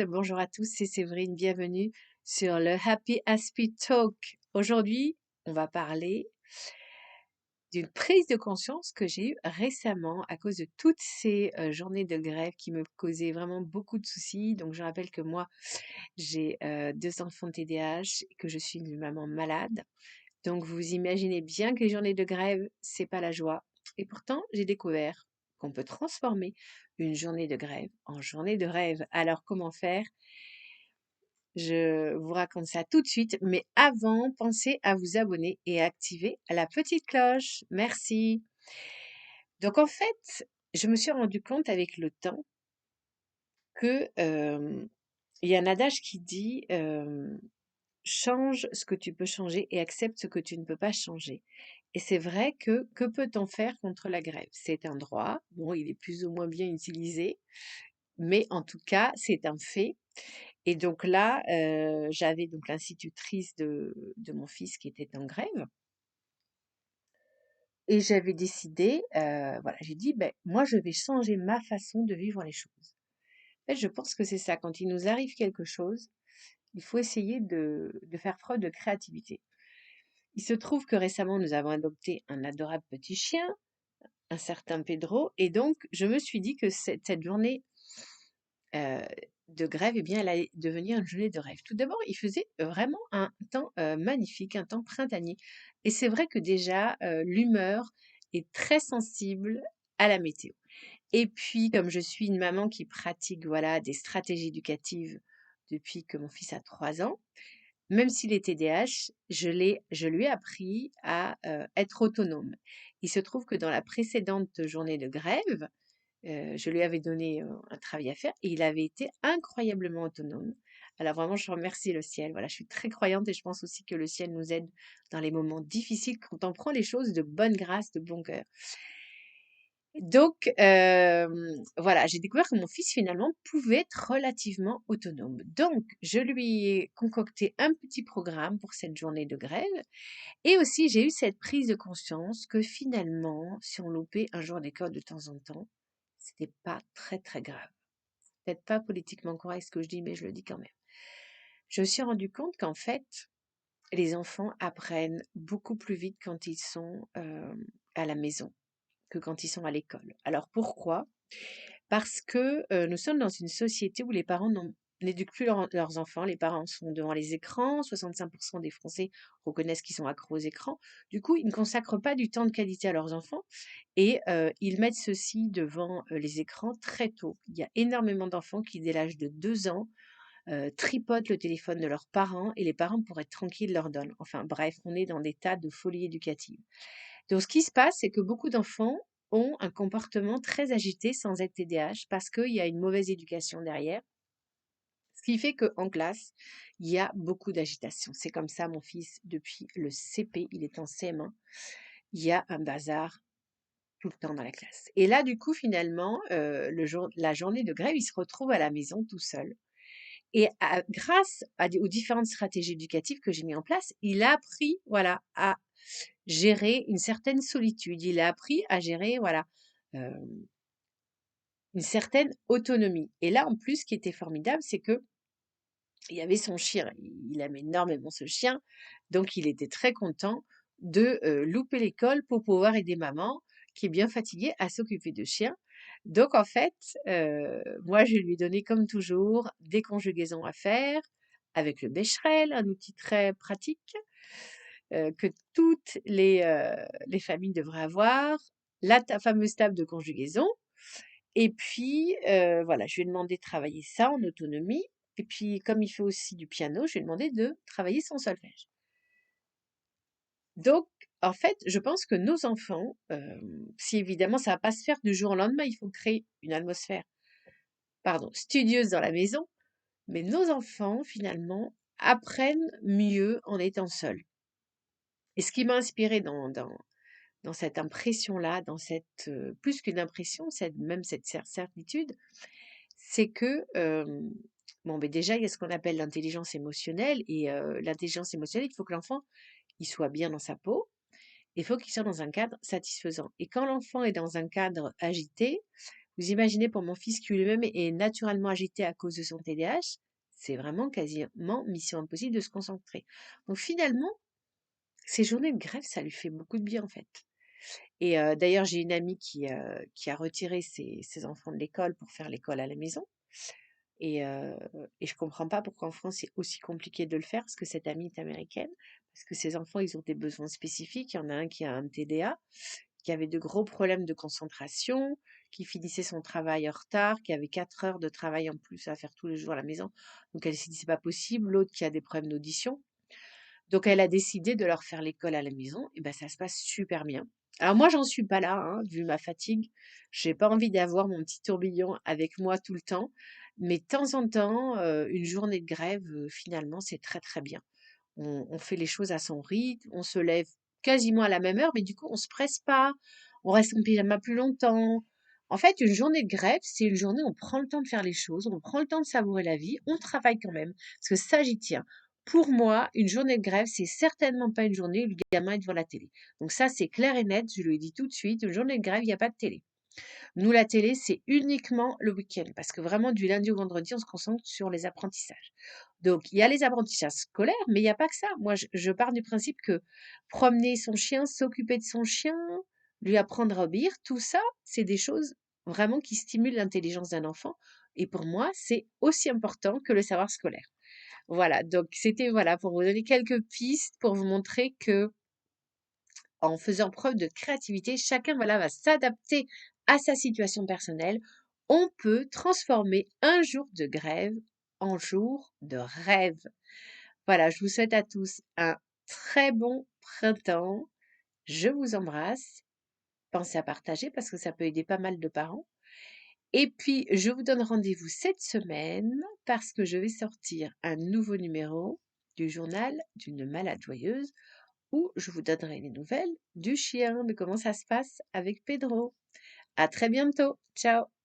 bonjour à tous, c'est Séverine, bienvenue sur le Happy Aspie Talk. Aujourd'hui, on va parler d'une prise de conscience que j'ai eue récemment à cause de toutes ces journées de grève qui me causaient vraiment beaucoup de soucis. Donc, je rappelle que moi, j'ai deux enfants TDAH et que je suis une maman malade. Donc, vous imaginez bien que les journées de grève, c'est pas la joie. Et pourtant, j'ai découvert qu'on peut transformer une journée de grève en journée de rêve. Alors, comment faire? Je vous raconte ça tout de suite, mais avant, pensez à vous abonner et à activer la petite cloche. Merci. Donc, en fait, je me suis rendu compte avec le temps que il y a un adage qui dit change ce que tu peux changer et accepte ce que tu ne peux pas changer. Et c'est vrai que peut-on faire contre la grève? C'est un droit, bon, il est plus ou moins bien utilisé, mais en tout cas, c'est un fait. Et donc là, j'avais donc l'institutrice de mon fils qui était en grève et j'avais décidé, voilà, j'ai dit: ben moi, je vais changer ma façon de vivre les choses». En fait, je pense que c'est ça, quand il nous arrive quelque chose, il faut essayer de faire preuve de créativité. Il se trouve que récemment, nous avons adopté un adorable petit chien, un certain Pedro, et donc je me suis dit que cette journée euh, de grève, eh bien, elle allait devenir une journée de rêve. Tout d'abord, il faisait vraiment un temps magnifique, un temps printanier. Et c'est vrai que déjà, l'humeur est très sensible à la météo. Et puis, comme je suis une maman qui pratique voilà, des stratégies éducatives depuis que mon fils a 3 ans, même s'il est TDAH, je lui ai appris à être autonome. Il se trouve que dans la précédente journée de grève, je lui avais donné un travail à faire et il avait été incroyablement autonome. Alors vraiment, je remercie le ciel. Voilà, je suis très croyante et je pense aussi que le ciel nous aide dans les moments difficiles quand on prend les choses de bonne grâce, de bon cœur. Donc, voilà, j'ai découvert que mon fils finalement pouvait être relativement autonome. Donc, je lui ai concocté un petit programme pour cette journée de grève. Et aussi, j'ai eu cette prise de conscience que finalement, si on loupait un jour d'école de temps en temps, c'était pas très très grave. Peut-être pas politiquement correct ce que je dis, mais je le dis quand même. Je me suis rendu compte qu'en fait, les enfants apprennent beaucoup plus vite quand ils sont à la maison que quand ils sont à l'école. Alors pourquoi? Parce que nous sommes dans une société où les parents n'éduquent plus leurs enfants. Les parents sont devant les écrans. 65% des Français reconnaissent qu'ils sont accros aux écrans. Du coup, ils ne consacrent pas du temps de qualité à leurs enfants et ils mettent ceux-ci devant les écrans très tôt. Il y a énormément d'enfants qui, dès l'âge de 2 ans, tripotent le téléphone de leurs parents et les parents, pour être tranquilles, leur donnent. Enfin bref, on est dans des tas de folie éducative. Donc, ce qui se passe, c'est que beaucoup d'enfants ont un comportement très agité sans être TDAH parce qu'il y a une mauvaise éducation derrière. Ce qui fait qu'en classe, il y a beaucoup d'agitation. C'est comme ça, mon fils, depuis le CP, il est en CM1, il y a un bazar tout le temps dans la classe. Et là, du coup, finalement, la journée de grève, il se retrouve à la maison tout seul. Et grâce aux différentes stratégies éducatives que j'ai mis en place, il a appris, voilà, à gérer une certaine solitude. Il a appris à gérer, voilà, euh, une certaine autonomie. Et là, en plus, ce qui était formidable, c'est que il y avait son chien. Il aime énormément ce chien, donc il était très content de louper l'école pour pouvoir aider maman, qui est bien fatiguée, à s'occuper de chien. Donc en fait, moi je lui ai donné comme toujours des conjugaisons à faire avec le Becherel, un outil très pratique que toutes les familles devraient avoir, la fameuse table de conjugaison. Et puis, voilà, je lui ai demandé de travailler ça en autonomie. Et puis, comme il fait aussi du piano, je lui ai demandé de travailler son solfège. Donc, en fait, je pense que nos enfants, si évidemment ça va pas se faire du jour au lendemain, il faut créer une atmosphère, pardon, studieuse dans la maison, mais nos enfants, finalement, apprennent mieux en étant seuls. Et ce qui m'a inspirée dans cette impression-là, dans cette, plus qu'une impression, même cette certitude, c'est que, bon, beh, déjà, il y a ce qu'on appelle l'intelligence émotionnelle et l'intelligence émotionnelle, il faut que l'enfant, il soit bien dans sa peau, il faut qu'il soit dans un cadre satisfaisant et quand l'enfant est dans un cadre agité, Vous imaginez pour mon fils qui lui-même est naturellement agité à cause de son TDAH, c'est vraiment quasiment mission impossible de se concentrer. Donc finalement, ces journées de grève, ça lui fait beaucoup de bien en fait. Et d'ailleurs, j'ai une amie qui a retiré ses enfants de l'école pour faire l'école à la maison. Et, heu et je comprends pas pourquoi en France c'est aussi compliqué de le faire, parce que cette amie est américaine, parce que ses enfants, ils ont des besoins spécifiques. Il y en a un qui a un TDA, qui avait de gros problèmes de concentration, qui finissait son travail en retard, qui avait 4 heures de travail en plus à faire tous les jours à la maison. Donc elle s'est dit: «C'est pas possible». L'autre qui a des problèmes d'audition. Donc elle a décidé de leur faire l'école à la maison et ben ça se passe super bien. Alors moi, j'en suis pas là, hein, vu ma fatigue. J'ai pas envie d'avoir mon petit tourbillon avec moi tout le temps, mais de temps en temps, une journée de grève, finalement, c'est très, très bien. On fait les choses à son rythme, on se lève quasiment à la même heure, mais du coup, on se presse pas, on reste en pyjama plus longtemps. En fait, une journée de grève, c'est une journée où on prend le temps de faire les choses, on prend le temps de savourer la vie, on travaille quand même, parce que ça, j'y tiens. Pour moi, une journée de grève, c'est certainement pas une journée où le gamin est devant la télé. Donc ça, c'est clair et net, je lui dis tout de suite, une journée de grève, il n'y a pas de télé. Nous, la télé, c'est uniquement le week-end, parce que vraiment, du lundi au vendredi, on se concentre sur les apprentissages. Donc, il y a les apprentissages scolaires, mais il n'y a pas que ça. Moi, je pars du principe que promener son chien, s'occuper de son chien, lui apprendre à obéir, tout ça, c'est des choses vraiment qui stimulent l'intelligence d'un enfant. Et pour moi, c'est aussi important que le savoir scolaire. Voilà, donc c'était voilà pour vous donner quelques pistes pour vous montrer que en faisant preuve de créativité, chacun voilà va s'adapter à sa situation personnelle. On peut transformer un jour de grève en jour de rêve. Voilà, je vous souhaite à tous un très bon printemps. Je vous embrasse. Pensez à partager parce que ça peut aider pas mal de parents. Et puis, je vous donne rendez-vous cette semaine parce que je vais sortir un nouveau numéro du journal d'une malade joyeuse où je vous donnerai les nouvelles du chien, de comment ça se passe avec Pedro. À très bientôt. Ciao.